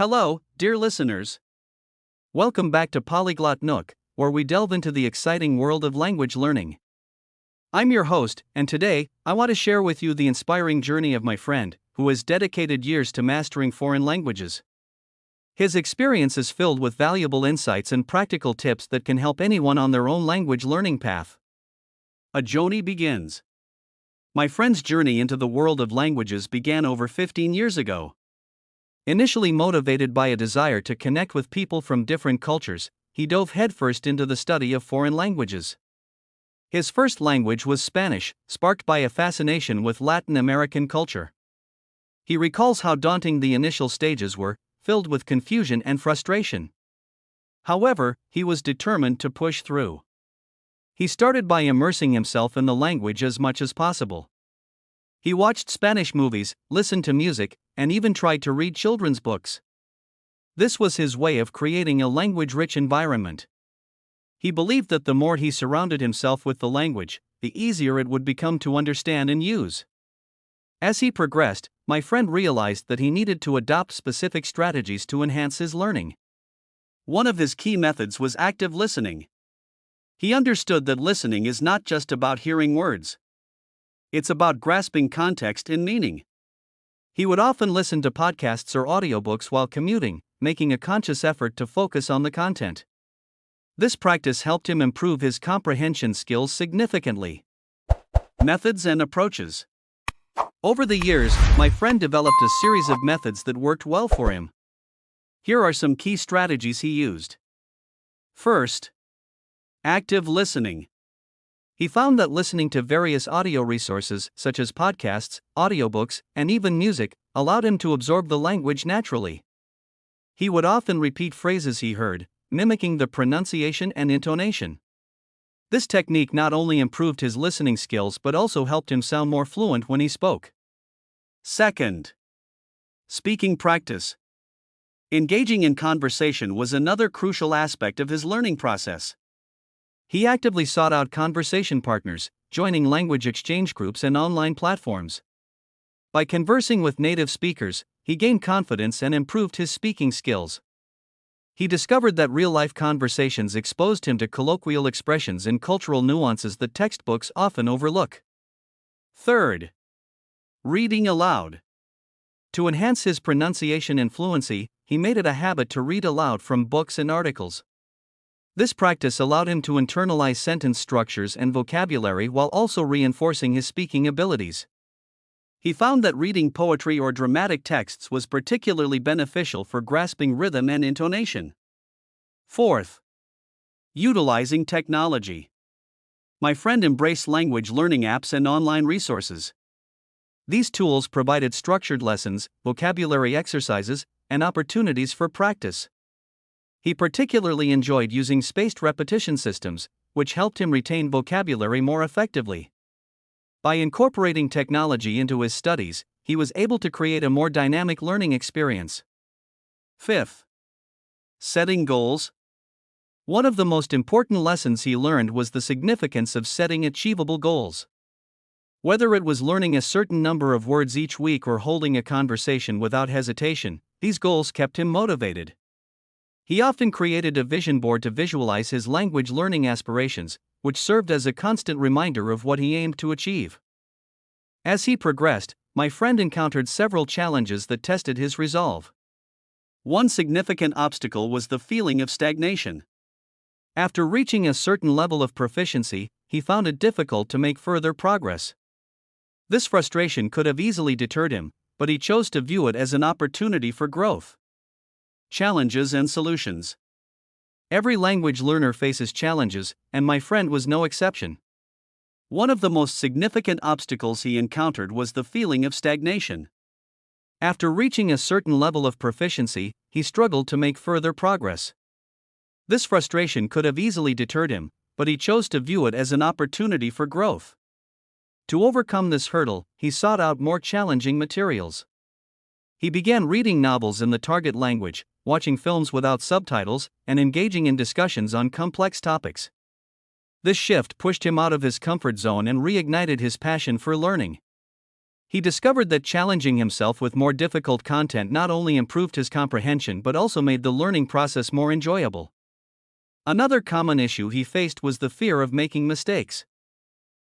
Hello, dear listeners. Welcome back to Polyglot Nook, where we delve into the exciting world of language learning. I'm your host, and today, I want to share with you the inspiring journey of my friend, who has dedicated years to mastering foreign languages. His experience is filled with valuable insights and practical tips that can help anyone on their own language learning path. A journey begins. My friend's journey into the world of languages began over 15 years ago. Initially motivated by a desire to connect with people from different cultures, he dove headfirst into the study of foreign languages. His first language was Spanish, sparked by a fascination with Latin American culture. He recalls how daunting the initial stages were, filled with confusion and frustration. However, he was determined to push through. He started by immersing himself in the language as much as possible. He watched Spanish movies, listened to music, and even tried to read children's books. This was his way of creating a language-rich environment. He believed that the more he surrounded himself with the language, the easier it would become to understand and use. As he progressed, my friend realized that he needed to adopt specific strategies to enhance his learning. One of his key methods was active listening. He understood that listening is not just about hearing words. It's about grasping context and meaning. He would often listen to podcasts or audiobooks while commuting, making a conscious effort to focus on the content. This practice helped him improve his comprehension skills significantly. Methods and approaches. Over the years, my friend developed a series of methods that worked well for him. Here are some key strategies he used. First, active listening. He found that listening to various audio resources, such as podcasts, audiobooks, and even music, allowed him to absorb the language naturally. He would often repeat phrases he heard, mimicking the pronunciation and intonation. This technique not only improved his listening skills but also helped him sound more fluent when he spoke. Second, speaking practice. Engaging in conversation was another crucial aspect of his learning process. He actively sought out conversation partners, joining language exchange groups and online platforms. By conversing with native speakers, he gained confidence and improved his speaking skills. He discovered that real-life conversations exposed him to colloquial expressions and cultural nuances that textbooks often overlook. Third, reading aloud. To enhance his pronunciation and fluency, he made it a habit to read aloud from books and articles. This practice allowed him to internalize sentence structures and vocabulary while also reinforcing his speaking abilities. He found that reading poetry or dramatic texts was particularly beneficial for grasping rhythm and intonation. Fourth, utilizing technology. My friend embraced language learning apps and online resources. These tools provided structured lessons, vocabulary exercises, and opportunities for practice. He particularly enjoyed using spaced repetition systems, which helped him retain vocabulary more effectively. By incorporating technology into his studies, he was able to create a more dynamic learning experience. Fifth, setting goals. One of the most important lessons he learned was the significance of setting achievable goals. Whether it was learning a certain number of words each week or holding a conversation without hesitation, these goals kept him motivated. He often created a vision board to visualize his language learning aspirations, which served as a constant reminder of what he aimed to achieve. As he progressed, my friend encountered several challenges that tested his resolve. One significant obstacle was the feeling of stagnation. After reaching a certain level of proficiency, he found it difficult to make further progress. This frustration could have easily deterred him, but he chose to view it as an opportunity for growth. Challenges and solutions. Every language learner faces challenges, and my friend was no exception. One of the most significant obstacles he encountered was the feeling of stagnation. After reaching a certain level of proficiency, he struggled to make further progress. This frustration could have easily deterred him, but he chose to view it as an opportunity for growth. To overcome this hurdle, he sought out more challenging materials. He began reading novels in the target language, watching films without subtitles, and engaging in discussions on complex topics. This shift pushed him out of his comfort zone and reignited his passion for learning. He discovered that challenging himself with more difficult content not only improved his comprehension but also made the learning process more enjoyable. Another common issue he faced was the fear of making mistakes.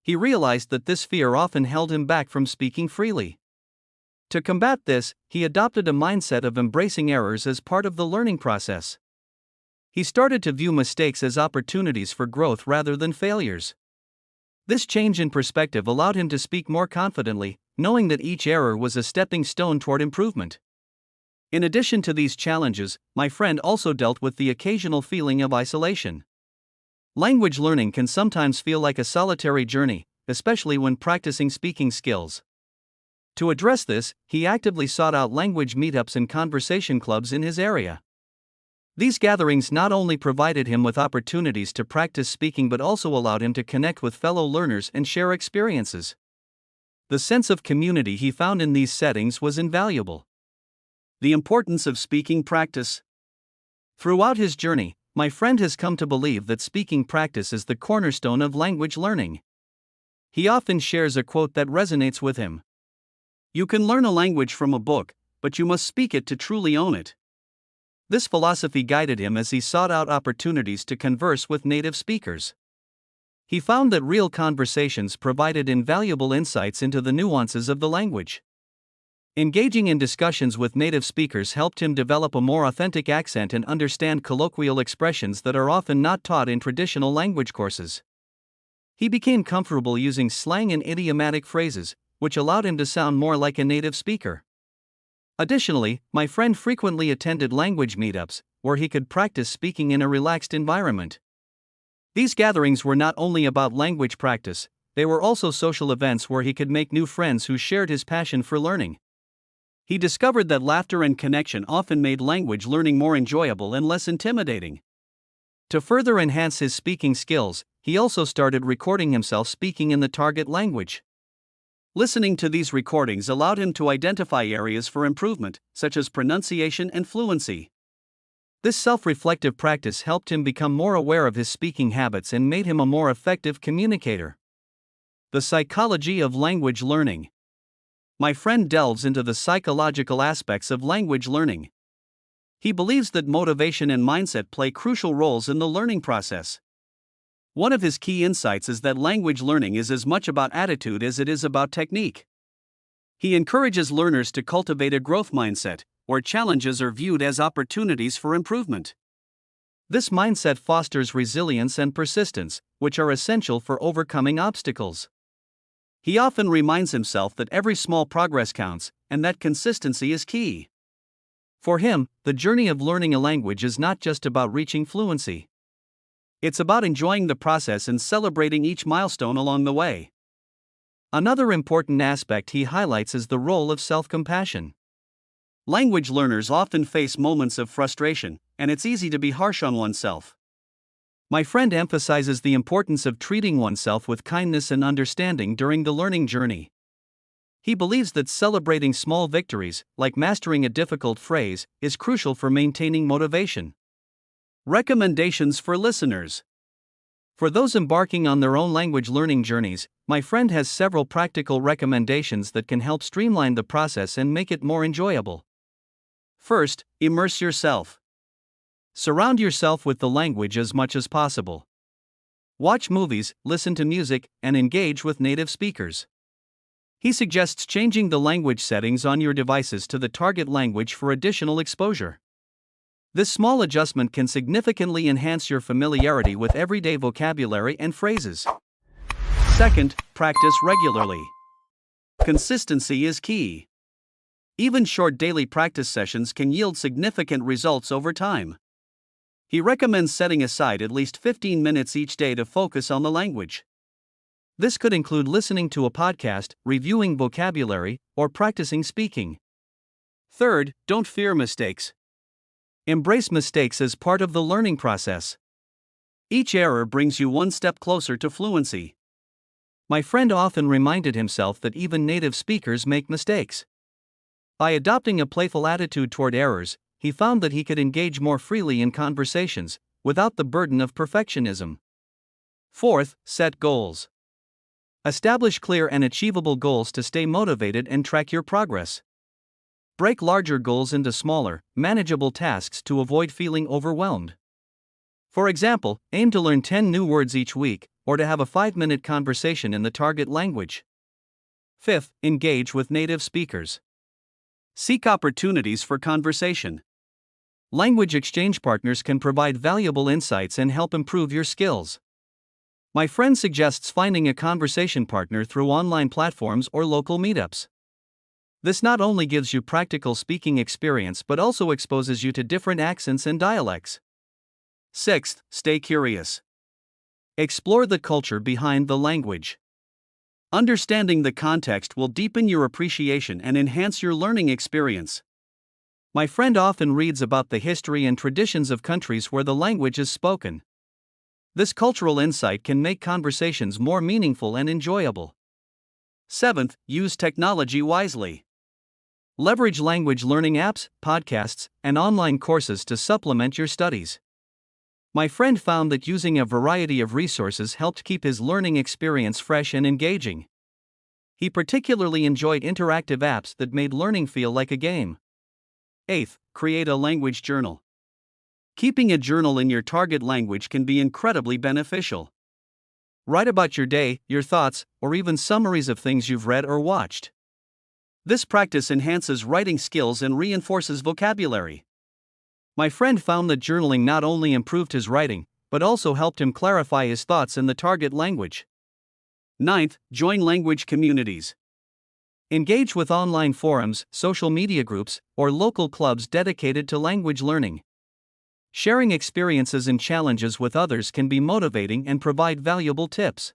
He realized that this fear often held him back from speaking freely. To combat this, he adopted a mindset of embracing errors as part of the learning process. He started to view mistakes as opportunities for growth rather than failures. This change in perspective allowed him to speak more confidently, knowing that each error was a stepping stone toward improvement. In addition to these challenges, my friend also dealt with the occasional feeling of isolation. Language learning can sometimes feel like a solitary journey, especially when practicing speaking skills. To address this, he actively sought out language meetups and conversation clubs in his area. These gatherings not only provided him with opportunities to practice speaking but also allowed him to connect with fellow learners and share experiences. The sense of community he found in these settings was invaluable. The importance of speaking practice. Throughout his journey, my friend has come to believe that speaking practice is the cornerstone of language learning. He often shares a quote that resonates with him. "You can learn a language from a book, but you must speak it to truly own it." This philosophy guided him as he sought out opportunities to converse with native speakers. He found that real conversations provided invaluable insights into the nuances of the language. Engaging in discussions with native speakers helped him develop a more authentic accent and understand colloquial expressions that are often not taught in traditional language courses. He became comfortable using slang and idiomatic phrases, which allowed him to sound more like a native speaker. Additionally, my friend frequently attended language meetups, where he could practice speaking in a relaxed environment. These gatherings were not only about language practice, they were also social events where he could make new friends who shared his passion for learning. He discovered that laughter and connection often made language learning more enjoyable and less intimidating. To further enhance his speaking skills, he also started recording himself speaking in the target language. Listening to these recordings allowed him to identify areas for improvement, such as pronunciation and fluency. This self-reflective practice helped him become more aware of his speaking habits and made him a more effective communicator. The psychology of language learning. My friend delves into the psychological aspects of language learning. He believes that motivation and mindset play crucial roles in the learning process. One of his key insights is that language learning is as much about attitude as it is about technique. He encourages learners to cultivate a growth mindset, where challenges are viewed as opportunities for improvement. This mindset fosters resilience and persistence, which are essential for overcoming obstacles. He often reminds himself that every small progress counts, and that consistency is key. For him, the journey of learning a language is not just about reaching fluency. It's about enjoying the process and celebrating each milestone along the way. Another important aspect he highlights is the role of self-compassion. Language learners often face moments of frustration, and it's easy to be harsh on oneself. My friend emphasizes the importance of treating oneself with kindness and understanding during the learning journey. He believes that celebrating small victories, like mastering a difficult phrase, is crucial for maintaining motivation. Recommendations for listeners. For those embarking on their own language learning journeys, my friend has several practical recommendations that can help streamline the process and make it more enjoyable. First, immerse yourself. Surround yourself with the language as much as possible. Watch movies, listen to music, and engage with native speakers. He suggests changing the language settings on your devices to the target language for additional exposure. This small adjustment can significantly enhance your familiarity with everyday vocabulary and phrases. Second, practice regularly. Consistency is key. Even short daily practice sessions can yield significant results over time. He recommends setting aside at least 15 minutes each day to focus on the language. This could include listening to a podcast, reviewing vocabulary, or practicing speaking. Third, don't fear mistakes. Embrace mistakes as part of the learning process. Each error brings you one step closer to fluency. My friend often reminded himself that even native speakers make mistakes. By adopting a playful attitude toward errors, he found that he could engage more freely in conversations, without the burden of perfectionism. Fourth, set goals. Establish clear and achievable goals to stay motivated and track your progress. Break larger goals into smaller, manageable tasks to avoid feeling overwhelmed. For example, aim to learn 10 new words each week, or to have a 5-minute conversation in the target language. Fifth, engage with native speakers. Seek opportunities for conversation. Language exchange partners can provide valuable insights and help improve your skills. My friend suggests finding a conversation partner through online platforms or local meetups. This not only gives you practical speaking experience but also exposes you to different accents and dialects. Sixth, stay curious. Explore the culture behind the language. Understanding the context will deepen your appreciation and enhance your learning experience. My friend often reads about the history and traditions of countries where the language is spoken. This cultural insight can make conversations more meaningful and enjoyable. Seventh, use technology wisely. Leverage language learning apps, podcasts, and online courses to supplement your studies. My friend found that using a variety of resources helped keep his learning experience fresh and engaging. He particularly enjoyed interactive apps that made learning feel like a game. Eighth, create a language journal. Keeping a journal in your target language can be incredibly beneficial. Write about your day, your thoughts, or even summaries of things you've read or watched. This practice enhances writing skills and reinforces vocabulary. My friend found that journaling not only improved his writing, but also helped him clarify his thoughts in the target language. Ninth, join language communities. Engage with online forums, social media groups, or local clubs dedicated to language learning. Sharing experiences and challenges with others can be motivating and provide valuable tips.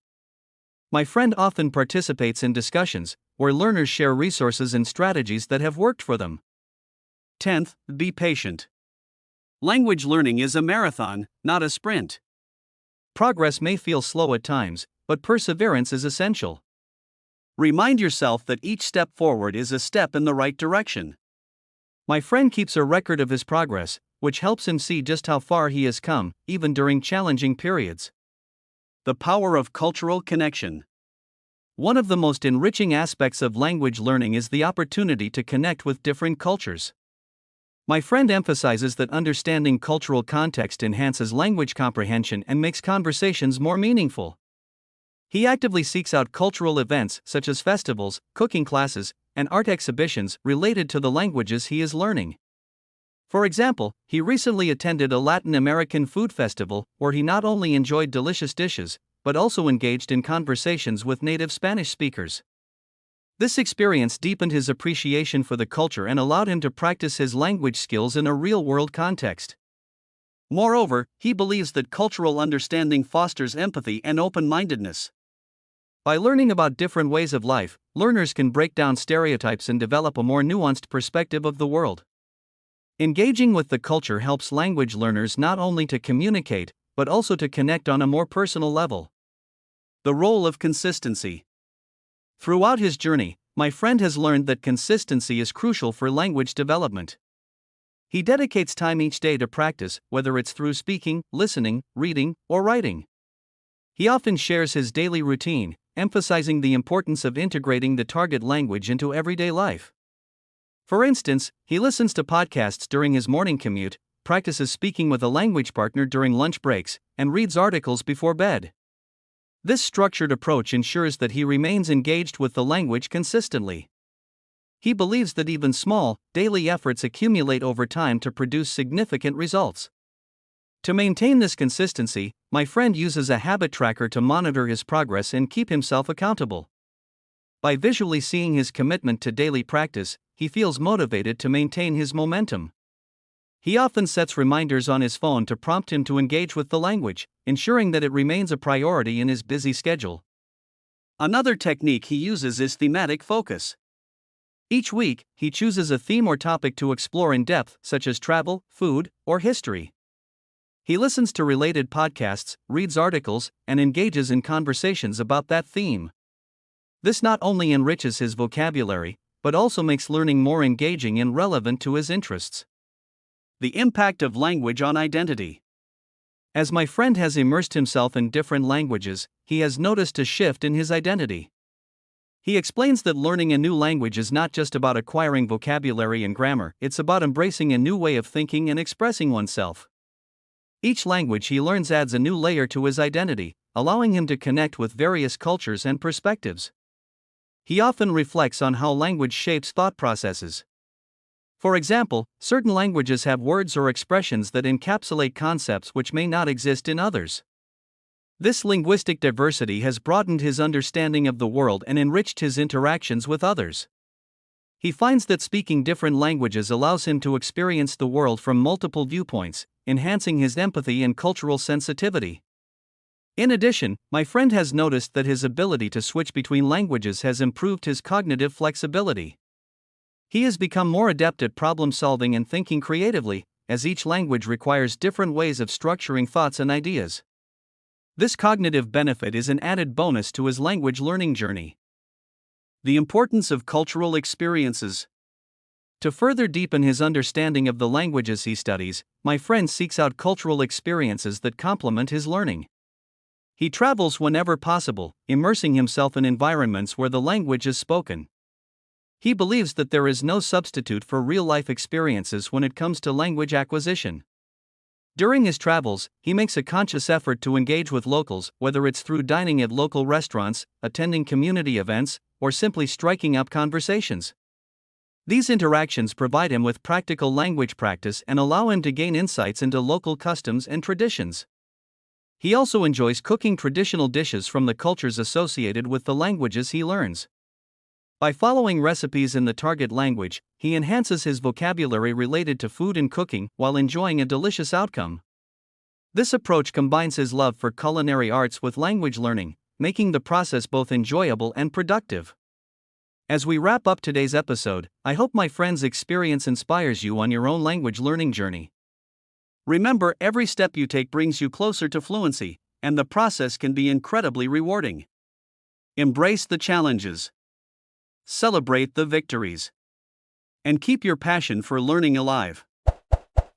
My friend often participates in discussions where learners share resources and strategies that have worked for them. 10th, be patient. Language learning is a marathon, not a sprint. Progress may feel slow at times, but perseverance is essential. Remind yourself that each step forward is a step in the right direction. My friend keeps a record of his progress, which helps him see just how far he has come, even during challenging periods. The power of cultural connection. One of the most enriching aspects of language learning is the opportunity to connect with different cultures. My friend emphasizes that understanding cultural context enhances language comprehension and makes conversations more meaningful. He actively seeks out cultural events such as festivals, cooking classes, and art exhibitions related to the languages he is learning. For example, he recently attended a Latin American food festival where he not only enjoyed delicious dishes, but also engaged in conversations with native Spanish speakers. This experience deepened his appreciation for the culture and allowed him to practice his language skills in a real-world context. Moreover, he believes that cultural understanding fosters empathy and open-mindedness. By learning about different ways of life, learners can break down stereotypes and develop a more nuanced perspective of the world. Engaging with the culture helps language learners not only to communicate, but also to connect on a more personal level. The role of consistency. Throughout his journey, my friend has learned that consistency is crucial for language development. He dedicates time each day to practice, whether it's through speaking, listening, reading, or writing. He often shares his daily routine, emphasizing the importance of integrating the target language into everyday life. For instance, he listens to podcasts during his morning commute, practices speaking with a language partner during lunch breaks, and reads articles before bed. This structured approach ensures that he remains engaged with the language consistently. He believes that even small, daily efforts accumulate over time to produce significant results. To maintain this consistency, my friend uses a habit tracker to monitor his progress and keep himself accountable. By visually seeing his commitment to daily practice, he feels motivated to maintain his momentum. He often sets reminders on his phone to prompt him to engage with the language, ensuring that it remains a priority in his busy schedule. Another technique he uses is thematic focus. Each week, he chooses a theme or topic to explore in depth, such as travel, food, or history. He listens to related podcasts, reads articles, and engages in conversations about that theme. This not only enriches his vocabulary, but also makes learning more engaging and relevant to his interests. The impact of language on identity. As my friend has immersed himself in different languages, he has noticed a shift in his identity. He explains that learning a new language is not just about acquiring vocabulary and grammar, it's about embracing a new way of thinking and expressing oneself. Each language he learns adds a new layer to his identity, allowing him to connect with various cultures and perspectives. He often reflects on how language shapes thought processes. For example, certain languages have words or expressions that encapsulate concepts which may not exist in others. This linguistic diversity has broadened his understanding of the world and enriched his interactions with others. He finds that speaking different languages allows him to experience the world from multiple viewpoints, enhancing his empathy and cultural sensitivity. In addition, my friend has noticed that his ability to switch between languages has improved his cognitive flexibility. He has become more adept at problem solving and thinking creatively, as each language requires different ways of structuring thoughts and ideas. This cognitive benefit is an added bonus to his language learning journey. The importance of cultural experiences. To further deepen his understanding of the languages he studies, my friend seeks out cultural experiences that complement his learning. He travels whenever possible, immersing himself in environments where the language is spoken. He believes that there is no substitute for real-life experiences when it comes to language acquisition. During his travels, he makes a conscious effort to engage with locals, whether it's through dining at local restaurants, attending community events, or simply striking up conversations. These interactions provide him with practical language practice and allow him to gain insights into local customs and traditions. He also enjoys cooking traditional dishes from the cultures associated with the languages he learns. By following recipes in the target language, he enhances his vocabulary related to food and cooking while enjoying a delicious outcome. This approach combines his love for culinary arts with language learning, making the process both enjoyable and productive. As we wrap up today's episode, I hope my friend's experience inspires you on your own language learning journey. Remember, every step you take brings you closer to fluency, and the process can be incredibly rewarding. Embrace the challenges. Celebrate the victories. And keep your passion for learning alive.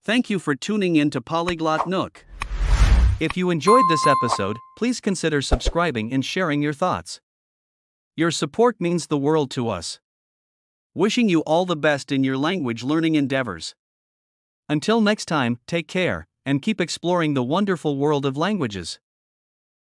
Thank you for tuning in to Polyglot Nook. If you enjoyed this episode, please consider subscribing and sharing your thoughts. Your support means the world to us. Wishing you all the best in your language learning endeavors. Until next time, take care, and keep exploring the wonderful world of languages.